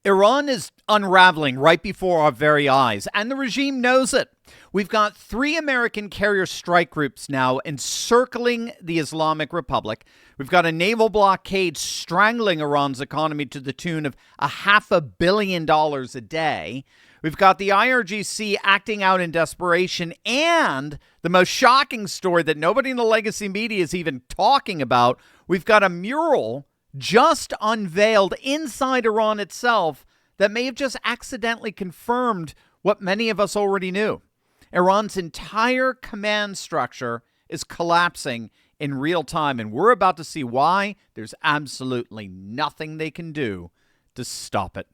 Iran is unraveling right before our very eyes, and the regime knows it. We've got 3 American carrier strike groups now encircling the Islamic Republic. We've got a naval blockade strangling Iran's economy to the tune of $500 million a day. We've got the IRGC acting out in desperation, and the most shocking story that nobody in the legacy media is even talking about, we've got a mural just unveiled inside Iran itself that may have just accidentally confirmed what many of us already knew. Iran's entire command structure is collapsing in real time, and we're about to see why there's absolutely nothing they can do to stop it.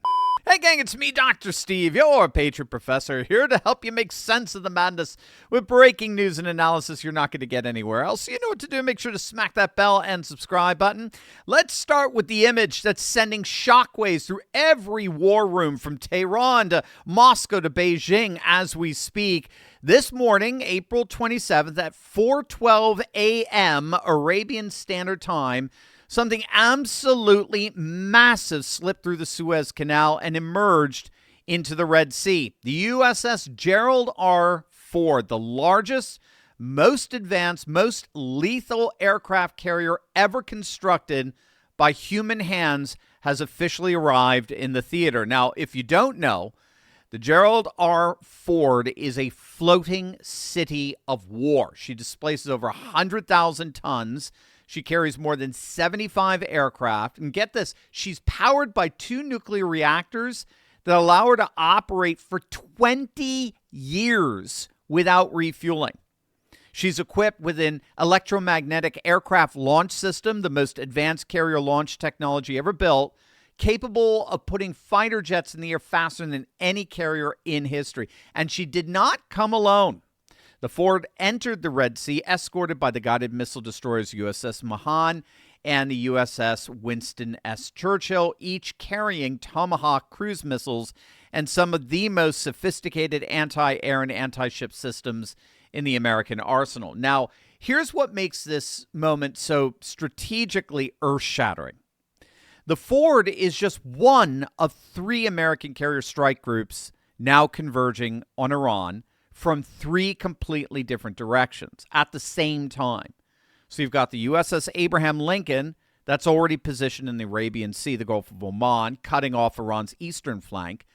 Hey gang, it's me, Dr. Steve, your Patriot Professor, here to help you make sense of the madness with breaking news and analysis you're not going to get anywhere else. So you know what to do. Make sure to smack that bell and subscribe button. Let's start with the image that's sending shockwaves through every war room from Tehran to Moscow to Beijing as we speak. This morning, April 27th at 4:12 a.m. Arabian Standard Time, something absolutely massive slipped through the Suez Canal and emerged into the Red Sea. The USS Gerald R. Ford, the largest, most advanced, most lethal aircraft carrier ever constructed by human hands, has officially arrived in the theater. Now, if you don't know, the Gerald R. Ford is a floating city of war. She displaces over 100,000 tons. She carries more than 75 aircraft. And get this, she's powered by 2 nuclear reactors that allow her to operate for 20 years without refueling. She's equipped with an electromagnetic aircraft launch system, the most advanced carrier launch technology ever built, capable of putting fighter jets in the air faster than any carrier in history. And she did not come alone. The Ford entered the Red Sea escorted by the guided missile destroyers USS Mahan and the USS Winston S. Churchill, each carrying Tomahawk cruise missiles and some of the most sophisticated anti-air and anti-ship systems in the American arsenal. Now, here's what makes this moment so strategically earth-shattering. The Ford is just one of 3 American carrier strike groups now converging on Iran from 3 completely different directions at the same time. So you've got the USS Abraham Lincoln that's already positioned in the Arabian Sea, the Gulf of Oman, cutting off Iran's eastern flank.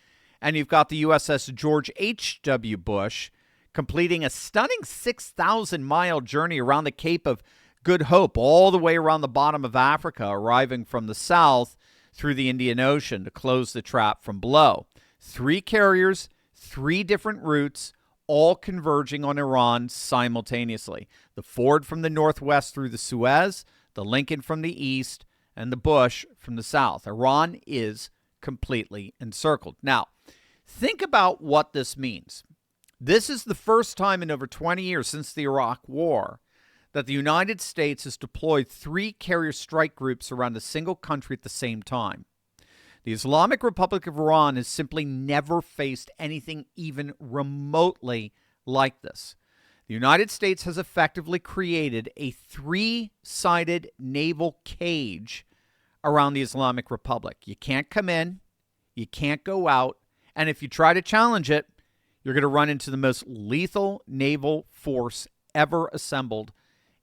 And you've got the USS George H.W. Bush completing a stunning 6,000-mile journey around the Cape of Good Hope, all the way around the bottom of Africa, arriving from the south through the Indian Ocean to close the trap from below. 3 carriers, 3 different routes, all converging on Iran simultaneously. The Ford from the northwest through the Suez, the Lincoln from the east, and the Bush from the south. Iran is completely encircled. Now, think about what this means. This is the first time in over 20 years since the Iraq War that the United States has deployed 3 carrier strike groups around a single country at the same time. The Islamic Republic of Iran has simply never faced anything even remotely like this. The United States has effectively created a 3-sided naval cage around the Islamic Republic. You can't come in, you can't go out, and if you try to challenge it, you're going to run into the most lethal naval force ever assembled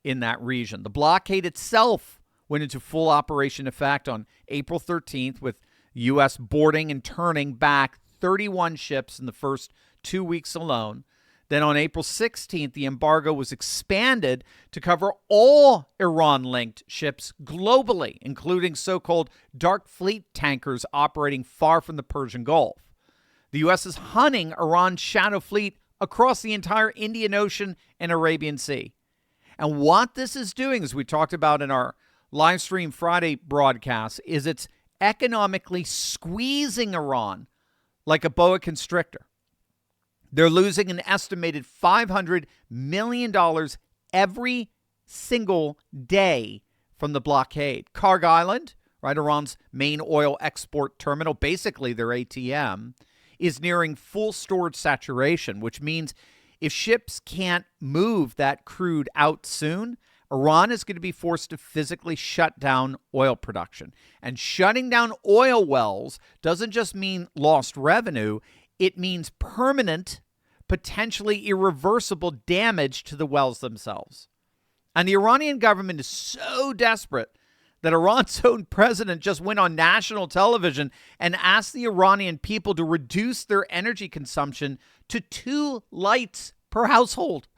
in that region. The blockade itself went into full operation effect on April 13th with U.S. boarding and turning back 31 ships in the first 2 weeks alone. Then on April 16th, the embargo was expanded to cover all Iran-linked ships globally, including so-called dark fleet tankers operating far from the Persian Gulf. The U.S. is hunting Iran's shadow fleet across the entire Indian Ocean and Arabian Sea. And what this is doing, as we talked about in our live stream Friday broadcast, is it's economically squeezing Iran like a boa constrictor. They're losing an estimated $500 million every single day from the blockade. Karg Island, right, Iran's main oil export terminal, basically their ATM, is nearing full storage saturation, which means if ships can't move that crude out soon, Iran is going to be forced to physically shut down oil production. And shutting down oil wells doesn't just mean lost revenue, it means permanent, potentially irreversible damage to the wells themselves. And the Iranian government is so desperate that Iran's own president just went on national television and asked the Iranian people to reduce their energy consumption to 2 lights per household.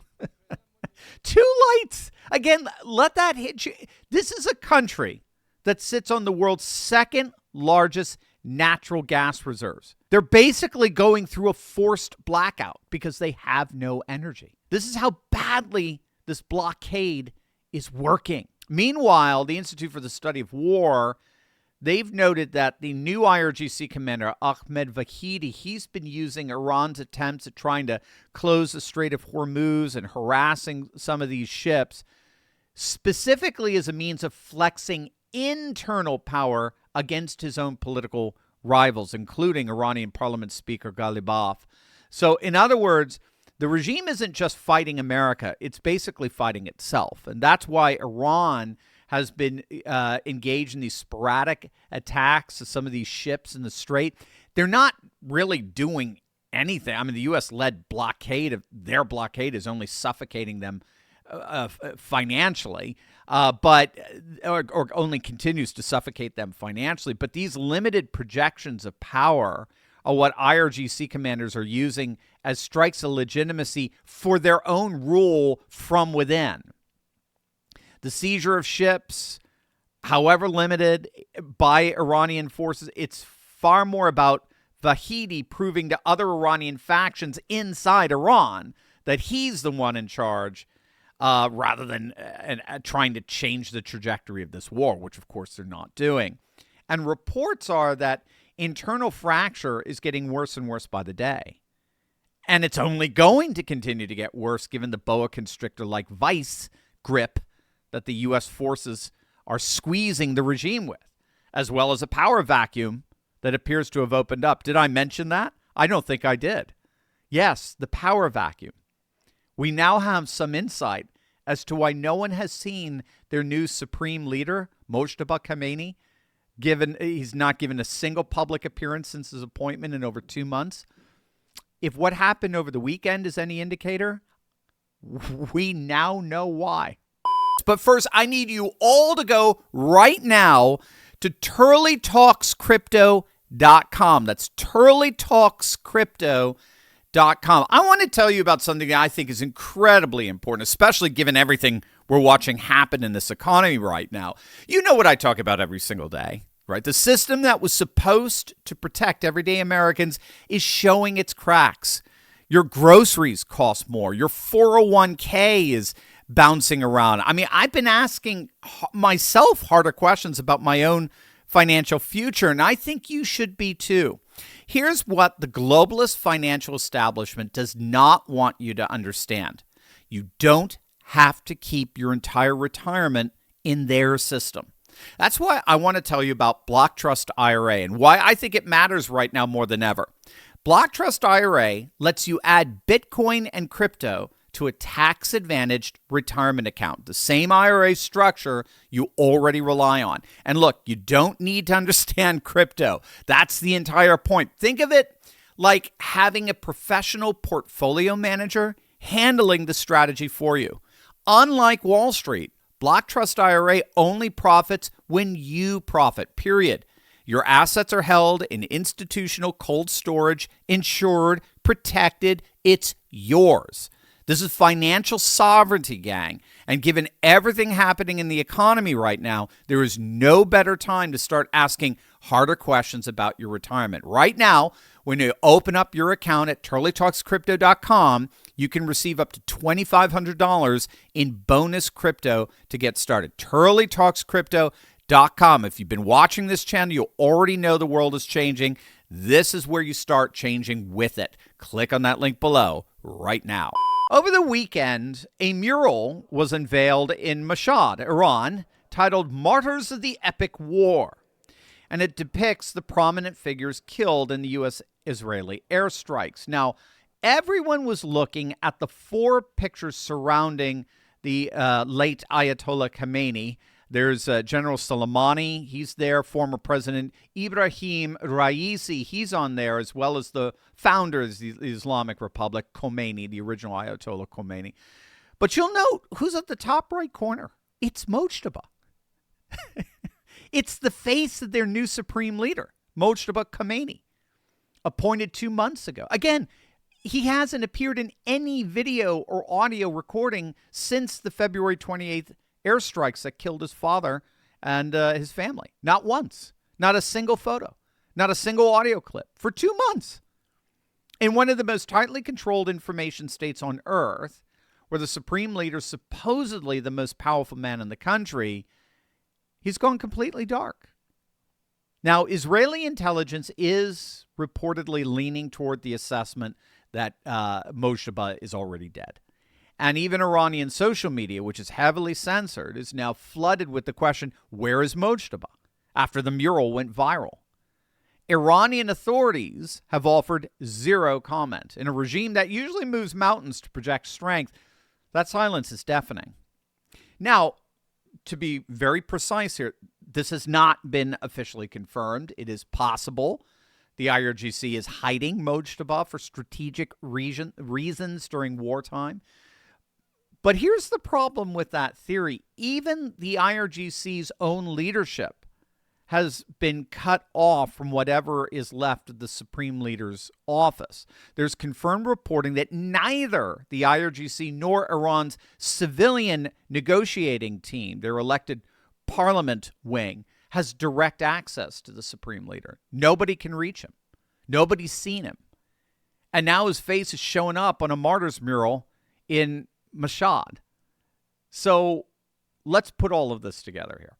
2 lights. Again, let that hit you. This is a country that sits on the world's second largest natural gas reserves. They're basically going through a forced blackout because they have no energy. This is how badly this blockade is working. Meanwhile, the Institute for the Study of War, they've noted that the new IRGC commander, Ahmed Vahidi, he's been using Iran's attempts at trying to close the Strait of Hormuz and harassing some of these ships, specifically as a means of flexing internal power against his own political rivals, including Iranian Parliament Speaker Ghalibaf. So, in other words, the regime isn't just fighting America, it's basically fighting itself. And that's why Iran has been engaged in these sporadic attacks of some of these ships in the Strait. They're not really doing anything. I mean, the U.S.-led blockade, their blockade is only suffocating them financially, or only continues to suffocate them financially. But these limited projections of power are what IRGC commanders are using as strikes of legitimacy for their own rule from within. The seizure of ships, however limited by Iranian forces, it's far more about Vahidi proving to other Iranian factions inside Iran that he's the one in charge, rather than trying to change the trajectory of this war, which of course they're not doing. And reports are that internal fracture is getting worse and worse by the day. And it's only going to continue to get worse given the boa constrictor-like vice grip that the U.S. forces are squeezing the regime with, as well as a power vacuum that appears to have opened up. Did I mention that? I don't think I did. Yes, the power vacuum. We now have some insight as to why no one has seen their new supreme leader, Mojtaba Khamenei. He's not given a single public appearance since his appointment in over 2 months. If what happened over the weekend is any indicator, we now know why. But first, I need you all to go right now to turleytalkscrypto.com. That's turleytalkscrypto.com. I want to tell you about something that I think is incredibly important, especially given everything we're watching happen in this economy right now. You know what I talk about every single day, right? The system that was supposed to protect everyday Americans is showing its cracks. Your groceries cost more. Your 401k is bouncing around. I mean, I've been asking myself harder questions about my own financial future, and I think you should be too. Here's what the globalist financial establishment does not want you to understand. You don't have to keep your entire retirement in their system. That's why I want to tell you about Block Trust IRA and why I think it matters right now more than ever. Block Trust IRA lets you add Bitcoin and crypto to a tax-advantaged retirement account, the same IRA structure you already rely on. And look, you don't need to understand crypto. That's the entire point. Think of it like having a professional portfolio manager handling the strategy for you. Unlike Wall Street, Block Trust IRA only profits when you profit, period. Your assets are held in institutional cold storage, insured, protected. It's yours. This is financial sovereignty, gang. And given everything happening in the economy right now, there is no better time to start asking harder questions about your retirement. Right now, when you open up your account at turleytalkscrypto.com, you can receive up to $2,500 in bonus crypto to get started. turleytalkscrypto.com. If you've been watching this channel, you already know the world is changing. This is where you start changing with it. Click on that link below right now. Over the weekend, a mural was unveiled in Mashhad, Iran, titled Martyrs of the Epic War. And it depicts the prominent figures killed in the U.S.-Israeli airstrikes. Now, everyone was looking at the 4 pictures surrounding the late Ayatollah Khamenei. There's General Soleimani. He's there. Former President Ibrahim Raisi. He's on there, as well as the founder of the Islamic Republic, Khomeini, the original Ayatollah Khomeini. But you'll note who's at the top right corner. It's Mojtaba. It's the face of their new supreme leader, Mojtaba Khomeini, appointed 2 months ago. Again, he hasn't appeared in any video or audio recording since the February 28th airstrikes that killed his father and his family. Not once. Not a single photo. Not a single audio clip. For 2 months. In one of the most tightly controlled information states on earth, where the supreme leader, supposedly the most powerful man in the country, he's gone completely dark. Now, Israeli intelligence is reportedly leaning toward the assessment that Mojtaba is already dead. And even Iranian social media, which is heavily censored, is now flooded with the question, where is Mojtaba? After the mural went viral. Iranian authorities have offered zero comment. In a regime that usually moves mountains to project strength, that silence is deafening. Now, to be very precise here, this has not been officially confirmed. It is possible the IRGC is hiding Mojtaba for strategic reasons during wartime. But here's the problem with that theory. Even the IRGC's own leadership has been cut off from whatever is left of the Supreme Leader's office. There's confirmed reporting that neither the IRGC nor Iran's civilian negotiating team, their elected parliament wing, has direct access to the Supreme Leader. Nobody can reach him. Nobody's seen him. And now his face is showing up on a martyrs mural in Mashhad. So let's put all of this together here.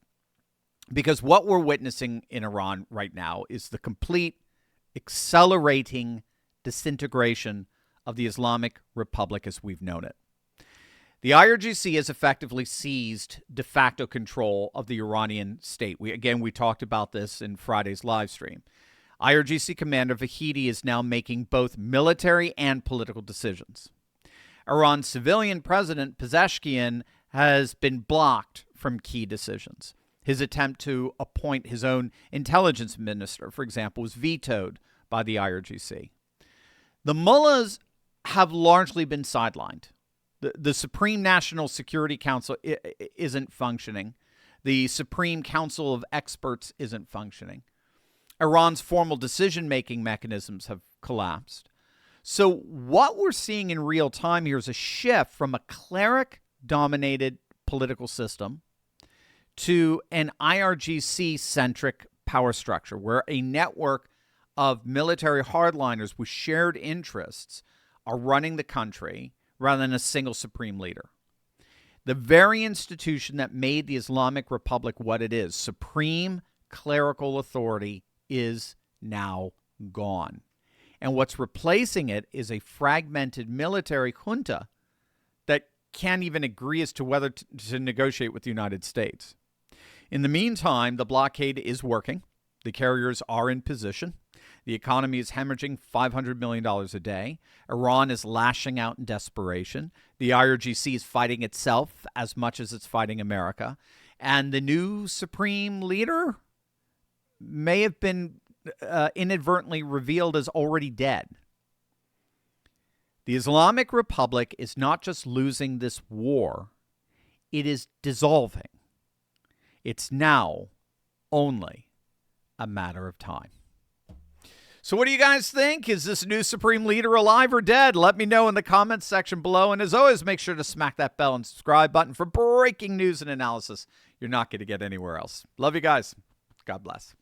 Because what we're witnessing in Iran right now is the complete accelerating disintegration of the Islamic Republic as we've known it. The IRGC has effectively seized de facto control of the Iranian state. We talked about this in Friday's live stream. IRGC commander Vahidi is now making both military and political decisions. Iran's civilian president, Pezeshkian, has been blocked from key decisions. His attempt to appoint his own intelligence minister, for example, was vetoed by the IRGC. The mullahs have largely been sidelined. The Supreme National Security Council isn't functioning. The Supreme Council of Experts isn't functioning. Iran's formal decision-making mechanisms have collapsed. So what we're seeing in real time here is a shift from a cleric-dominated political system to an IRGC-centric power structure where a network of military hardliners with shared interests are running the country rather than a single supreme leader. The very institution that made the Islamic Republic what it is, supreme clerical authority, is now gone. And what's replacing it is a fragmented military junta that can't even agree as to whether to negotiate with the United States. In the meantime, the blockade is working. The carriers are in position. The economy is hemorrhaging $500 million a day. Iran is lashing out in desperation. The IRGC is fighting itself as much as it's fighting America. And the new supreme leader may have been inadvertently revealed as already dead. The Islamic Republic is not just losing this war, it is dissolving. It's now only a matter of time. So what do you guys think? Is this new supreme leader alive or dead? Let me know in the comments section below. And as always, make sure to smack that bell and subscribe button for breaking news and analysis you're not going to get anywhere else. Love you guys. God bless.